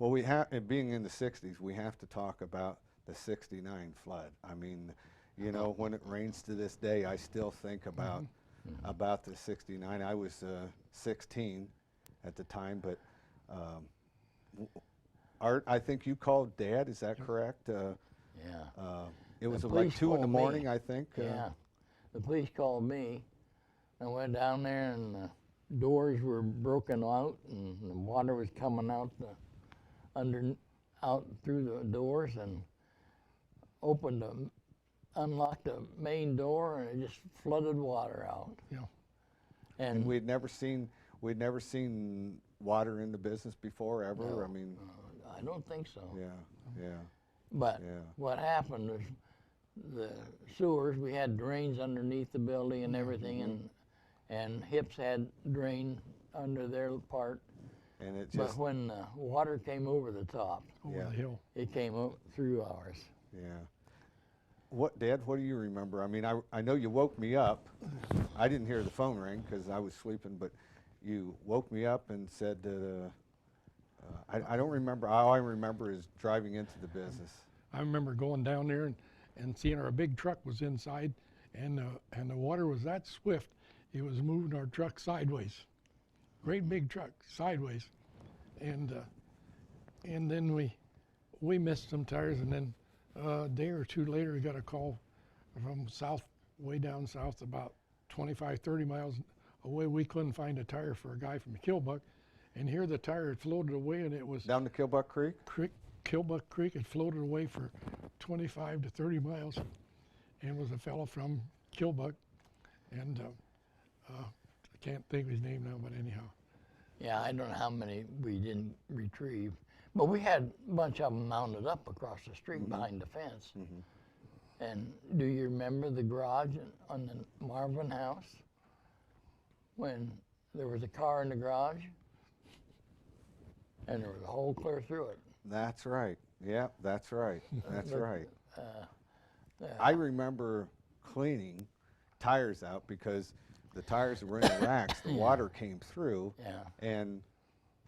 Well, being in the 60s, we have to talk about the 69 flood. I mean, you know, when it rains to this day, I still think about the 69. I was 16 at the time, but Art, I think you called Dad, is that correct? Yeah. It was The like police 2 in the called morning, me. I think. Yeah. The police called me. I went down there and the doors were broken out and the water was coming out out through the doors, and unlocked the main door, and it just flooded water out. Yeah. And we'd never seen water in the business before, ever. No, I mean, I don't think so. yeah. But Yeah. what happened was the sewers, we had drains underneath the building and everything, and Hips had drain under their part. And it But just, when the water came over the top, Over the hill. it came up through ours. yeah. Dad, what do you remember? I mean, I know you woke me up. I didn't hear the phone ring because I was sleeping, but you woke me up and said, I don't remember. All I remember is driving into the business. I remember going down there and seeing our big truck was inside, and the water was that swift, it was moving our truck sideways. Great big truck, sideways. And then we missed some tires, and then a day or two later we got a call from way down south, about 25, 30 miles away. We couldn't find a tire for a guy from Killbuck, and here the tire had floated away, and it was Down to Killbuck Creek? Killbuck Creek had floated away for 25 to 30 miles, and was a fellow from Killbuck, and I can't think of his name now, but anyhow. Yeah, I don't know how many we didn't retrieve, but we had a bunch of them mounted up across the street behind the fence. And do you remember the garage on the Marvin house? When there was a car in the garage, and there was a hole clear through it. That's right. Yeah, that's right. That's right. I remember cleaning tires out because the tires were in the racks. The water came through. Yeah. And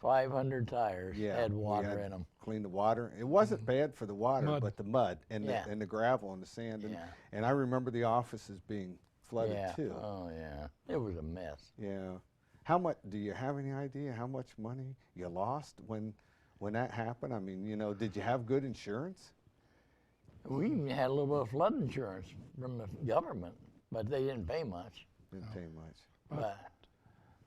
500 tires had we water had in them. Clean the water. It wasn't bad for the water, Mud. but the mud and the gravel and the sand. And I remember the offices being flooded too. Oh yeah, it was a mess. Yeah. How much? Do you have any idea how much money you lost when that happened? I mean, you know, did you have good insurance? We even had a little bit of flood insurance from the government, but they didn't pay much. Didn't pay much. But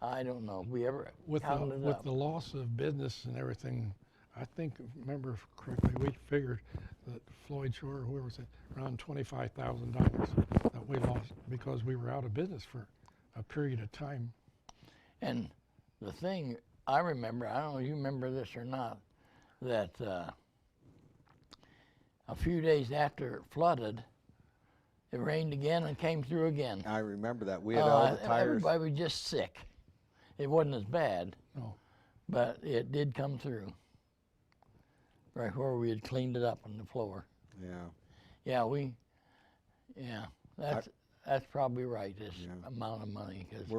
I don't know if we ever With counted it up. the loss of business and everything, I think, if I remember correctly, we figured that Floyd Shore, whoever was it, around $25,000 that we lost because we were out of business for a period of time. And the thing I remember, I don't know if you remember this or not, that a few days after it flooded, it rained again and came through again. I remember that. We had all the tires. Everybody was just sick. It wasn't as bad, No. but it did come through. Right where we had cleaned it up on the floor. Yeah. Yeah, that's probably right, this amount of money. Cause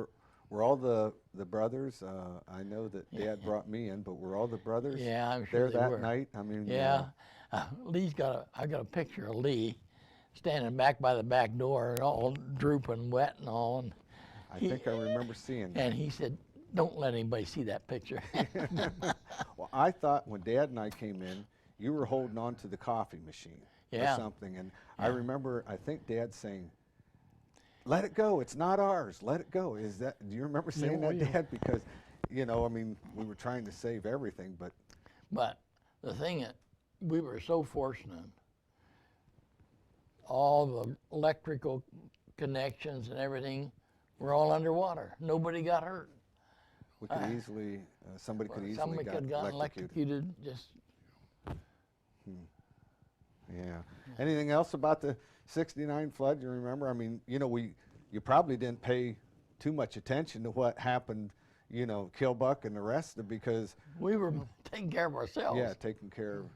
Were all the brothers, I know that Dad brought me in, but were all the brothers yeah, I'm sure there they that were. night? I mean, I got a picture of Lee standing back by the back door, all drooping, wet and all. And I think I remember seeing that. And he said, "Don't let anybody see that picture." Well, I thought when Dad and I came in, you were holding on to the coffee machine or something. And I remember, I think Dad saying, "Let it go, it's not ours, let it go." Do you remember saying that, Dad? Because, you know, I mean, we were trying to save everything, but. But the thing is, we were so fortunate. All the electrical connections and everything were all underwater. Nobody got hurt. We could easily, somebody could easily Somebody could have gotten electrocuted. Just. Yeah. Anything else about the '69 flood you remember? I mean, you know, you probably didn't pay too much attention to what happened, you know, Killbuck and the rest of, because we were taking care of ourselves. Yeah, taking care of.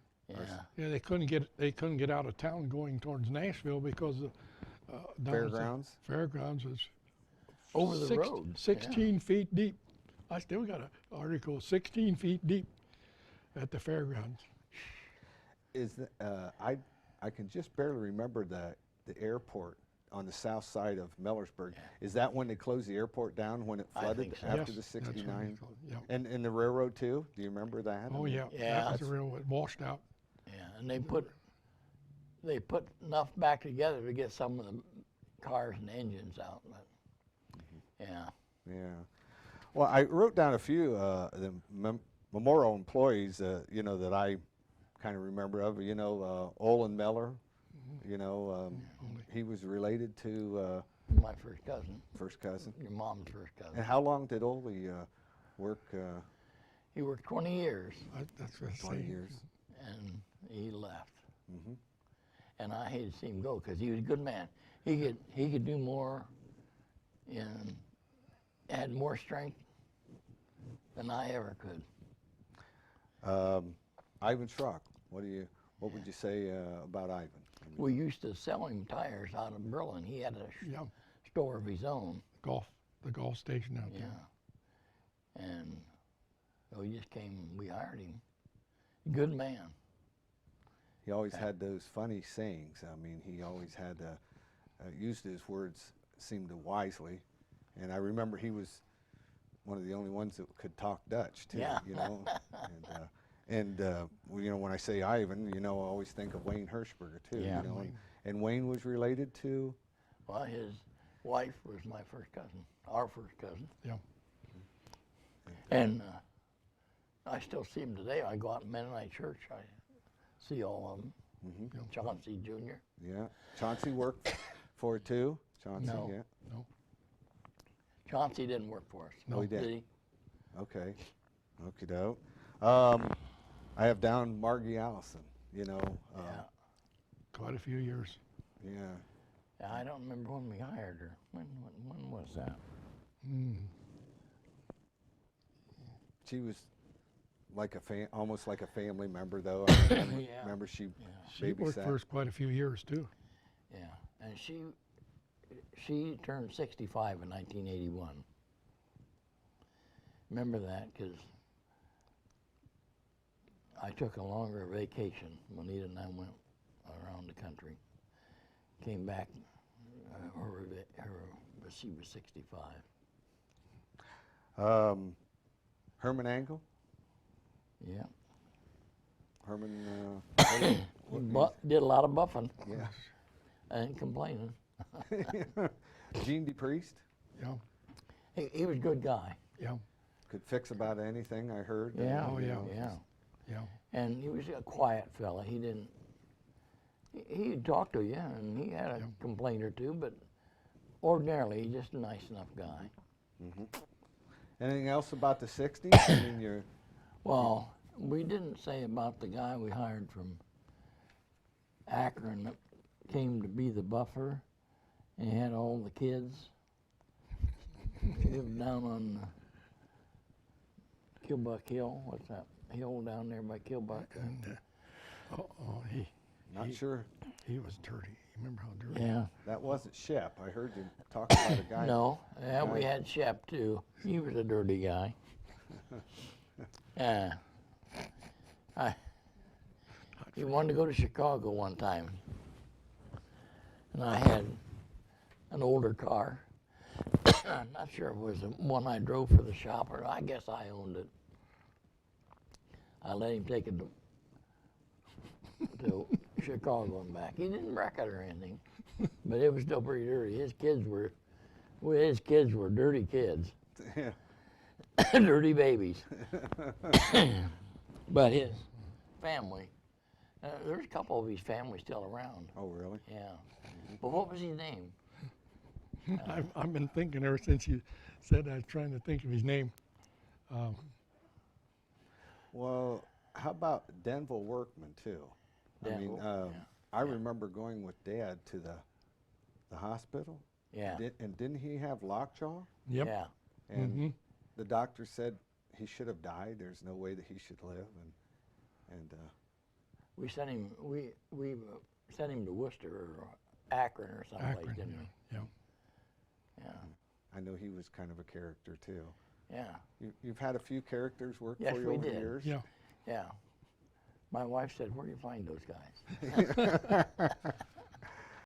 Yeah, they couldn't get out of town going towards Nashville because the fairgrounds. Fairgrounds was over the road, 16 feet deep. I still got an article, 16 feet deep. at the fairgrounds. Is I can just barely remember the airport on the south side of Millersburg. Yeah. Is that when they closed the airport down when it I flooded think so. after Yes, the that's when they '69? closed, yeah. And the railroad too? Do you remember that? Oh, yeah. Yeah. That was a real, it washed out. Yeah, and they put enough back together to get some of the cars and engines out. But, yeah. Yeah. Well, I wrote down a few the memorial employees, you know, that I kind of remember of. You know, Olin Miller. You know, he was related to My first cousin, first cousin. your mom's first cousin. And how long did Ole work? He worked 20 years, That's what I 20 say. years. and he left. Mhm. And I hated to see him go because he was a good man. He could do more and had more strength than I ever could. Ivan Schrock. What would you say about Ivan? I mean, We used to sell him tires out of Berlin. He had a Yeah, store of his own. the golf station out Yeah. there. And so he just came, we hired him. Good man. he always had those funny sayings. I mean, he always had used his words seemed wisely, and I remember he was one of the only ones that could talk Dutch too. Yeah. You know, and well, you know, when I say Ivan, you know, I always think of Wayne Hirschberger too. Yeah. You know, and Wayne was related to. Well, his wife was my first cousin, our first cousin. Yeah. And I still see him today. I go out in Mennonite Church. I see all of them. Mm-hmm. Chauncey Jr. Yeah, Chauncey worked for it too. Chauncey, No. yeah. No. Chauncey didn't work for us. No, he did didn't. he? Okay, okie doke. I have down Margie Allison. You know, Yeah. Quite a few years. yeah. Yeah, I don't remember when we hired her. When was that? She was like almost like a family member, though. I Yeah. remember she She worked babysat. for us quite a few years too. Yeah, and she turned 65 in 1981. Remember that because I took a longer vacation. Juanita and I went around the country. Came back, she was 65. Herman Angle. Yeah, Herman. did a lot of buffing. Yeah. I ain't complaining. Gene DePriest Yeah. He was a good guy. Yeah. could fix about anything. I heard. Yeah, Oh, you yeah. know, yeah. Yeah. And he was a quiet fella. He didn't. He'd talk to you, and he had a Yeah. complaint or two, but ordinarily, he's just a nice enough guy. Anything else about the '60s? I mean, you're. Well, we didn't say about the guy we hired from Akron that came to be the buffer, and he had all the kids. He lived down on Kilbuck Hill. What's that hill down there by Kilbuck? And he Not sure. he was dirty. You remember how dirty? Yeah. That wasn't Shep. I heard you talk about a guy. No, yeah, we Right. had Shep too. He was a dirty guy. Yeah. He wanted to go to Chicago one time, and I had an older car. I'm not sure if it was the one I drove for the shop, or I guess I owned it. I let him take it to Chicago and back. He didn't wreck it or anything, but it was still pretty dirty. His kids were dirty kids, Yeah. dirty babies. But his family, there's a couple of his family still around. Oh, really? Yeah. But what was his name? I've been thinking ever since you said I was trying to think of his name. Well, how about Denville Workman too? I mean, Denville, I remember going with Dad to the hospital. Yeah. And didn't he have lockjaw? Yep. Yeah. And the doctor said he should have died. There's no way that he should live. And We sent him. We sent him to Worcester or Akron or someplace, Akron. didn't Yeah. we? Yeah. I know he was kind of a character too. Yeah. You've had a few characters work Yes, for you we over the did. years. Yeah. Yeah. My wife said, "Where do you find those guys?"